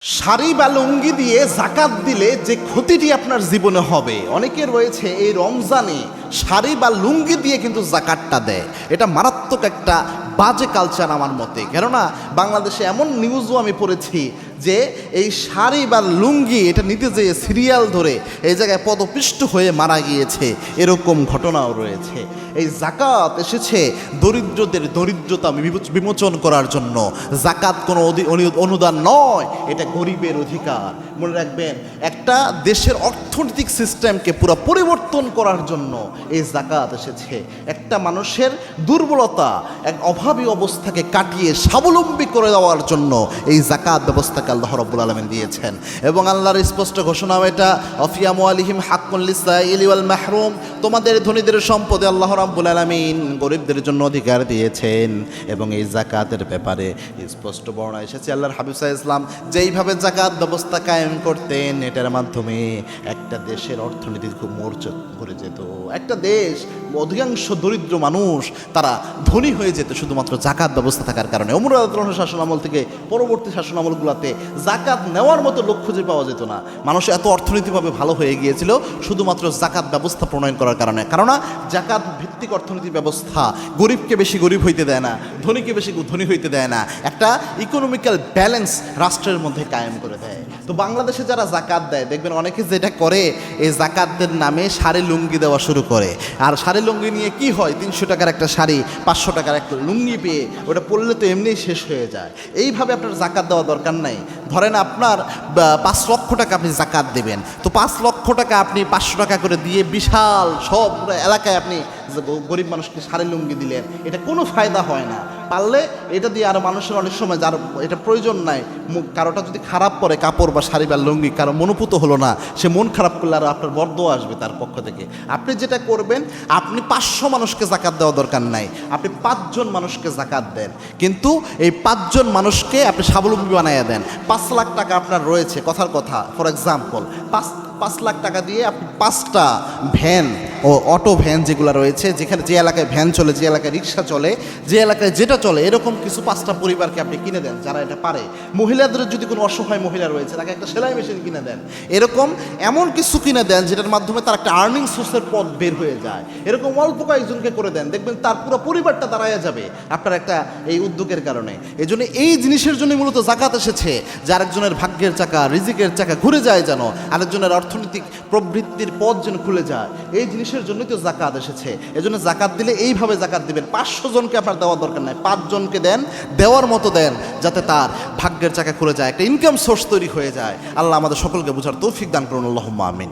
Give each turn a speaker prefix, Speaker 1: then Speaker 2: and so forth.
Speaker 1: শাড়ি বা লুঙ্গি দিয়ে যাকাত দিলে যে ক্ষতিটি আপনার জীবনে হবে, অনেকের রয়েছে এই রমজানে শাড়ি বা লুঙ্গি দিয়ে কিন্তু যাকাতটা দেয়। এটা মারাত্মক একটা বাজে কালচার আমার মতে। কেননা বাংলাদেশে এমন নিউজও আমি পড়েছি যে এই শাড়ি বা লুঙ্গি এটা নিতে যেয়ে সিরিয়াল ধরে এই জায়গায় পদপিষ্ট হয়ে মারা গিয়েছে, এরকম ঘটনাও রয়েছে। এই যাকাত এসেছে দরিদ্রদের দরিদ্রতা বিমোচন করার জন্য। যাকাত কোনো অনুদান নয়, এটা গরিবের অধিকার। মনে রাখবেন, একটা দেশের অর্থনৈতিক সিস্টেমকে পুরো পরিবর্তন করার জন্য এই যাকাত এসেছে। একটা মানুষের দুর্বলতা, এক অভাবী অবস্থাকে কাটিয়ে স্বাবলম্বী করে দেওয়ার জন্য এই যাকাত ব্যবস্থাকে আল্লাহ রাব্বুল আলামিন দিয়েছেন। এবং আল্লাহর স্পষ্ট ঘোষণা এটা, অফিয়া আমওয়ালিহিম হাক্কুন লিসাইলি ওয়াল মাহরুম, তোমাদের ধনীদের সম্পদে আল্লাহ রাব্বুল আলামিন গরিবদের জন্য অধিকার দিয়েছেন। এবং এই যাকাতের ব্যাপারে স্পষ্ট বর্ণনা এসেছে। আল্লাহর হাবিব সাল্লাল্লাহু আলাইহি ওয়াসাল্লাম যেইভাবে যাকাত ব্যবস্থা কায়েম করতেন, এটার মাধ্যমে একটা দেশের অর্থনীতি খুব মোড়চড় করে যেত। একটা দেশ অধিকাংশ দরিদ্র মানুষ তারা ধনী হয়ে যেত শুধুমাত্র যাকাত ব্যবস্থা থাকার কারণে। ওমর রাদিয়াল্লাহু আনহু শাসনামল থেকে পরবর্তী শাসনামলগুলোতে যাকাত নেওয়ার মতো লোক খুঁজে পাওয়া যেত না। মানুষ এত অর্থনৈতিকভাবে ভালো হয়ে গিয়েছিল শুধুমাত্র যাকাত ব্যবস্থা প্রণয়ন করার কারণে। কেননা যাকাত ভিত্তিক অর্থনীতি ব্যবস্থা গরিবকে বেশি গরিব হইতে দেয় না, ধনীকে বেশি ধনী হইতে দেয় না, একটা ইকোনমিক্যাল ব্যালেন্স রাষ্ট্রের মধ্যে কায়েম করে দেয়। তো বাংলাদেশে যারা যাকাত দেয়, দেখবেন অনেকে যেটা করে, এই যাকাতদের নামে শাড়ি লুঙ্গি দেওয়া শুরু করে। আর শাড়ি লুঙ্গি নিয়ে কি হয়, 300 টাকার একটা শাড়ি 500 টাকার একটা লুঙ্গি পেয়ে ওটা পরলে তো এমনিই শেষ হয়ে যায়। এইভাবে আপনার যাকাত দেওয়া দরকার নাই। ধরেন আপনার 5 লক্ষ টাকা আপনি যাকাত দেবেন, তো 5 লক্ষ টাকা আপনি 500 টাকা করে দিয়ে বিশাল সব এলাকায় আপনি গরিব মানুষকে শাড়ি লুঙ্গি দিলেন, এটা কোনো ফায়দা হয় না। পারলে এটা দিয়ে আরও মানুষের অনেক সময় যার এটা প্রয়োজন নাই, কারোটা যদি খারাপ পরে কাপড় বা শাড়ি বা লুঙ্গি, কারো মনোপুত হলো না, সে মন খারাপ করলে আর আপনার বরদোয়া আসবে তার পক্ষ থেকে। আপনি যেটা করবেন, আপনি 500 মানুষকে যাকাত দেওয়া দরকার নাই, আপনি 5 জন মানুষকে যাকাত দেন। কিন্তু এই 5 জন মানুষকে আপনি স্বাবলম্বী বানাইয়া দেন। 5 লাখ টাকা আপনার রয়েছে, কথার কথা, ফর এক্সাম্পল 5 লাখ টাকা দিয়ে আপনি 5টা ভ্যান ও অটো ভ্যান যেগুলো রয়েছে, যেখানে যে এলাকায় ভ্যান চলে, যে এলাকায় রিক্সা চলে, যে এলাকায় যেটা চলে, এরকম কিছু 5টা পরিবারকে আপনি কিনে দেন যারা এটা পারে। মহিলাদের যদি কোনো অসহায় মহিলা রয়েছে, তাকে একটা সেলাই মেশিন কিনে দেন। এরকম এমন কিছু কিনে দেন যেটার মাধ্যমে তার একটা আর্নিং সোর্সের পথ বের হয়ে যায়। এরকম অল্প কয়েকজনকে করে দেন, দেখবেন তার পুরো পরিবারটা দাঁড়ায় যাবে আপনার একটা এই উদ্যোগের কারণে। এই জন্য এই জিনিসের জন্য মূলত যাকাত এসেছে, যে আরেকজনের ভাগ্যের চাকা, রিজিকের চাকা ঘুরে যায় যেন, আরেকজনের অর্থনৈতিক প্রবৃত্তির পথ যেন খুলে যায়, এই জিনিসের জন্যই তো যাকাত এসেছে। এই জন্য যাকাত দিলে এইভাবে যাকাত দিবেন। 500 জনকে আপনার দেওয়ার দরকার নাই, 5 জনকে দেন, দেওয়ার মতো দেন, যাতে তার ভাগ্যের চাকা খুলে যায়, একটা ইনকাম সোর্স তৈরি হয়ে যায়। আল্লাহ আমাদের সকলকে বোঝার তৌফিক দান করুন, আল্লাহুম্মা আমিন।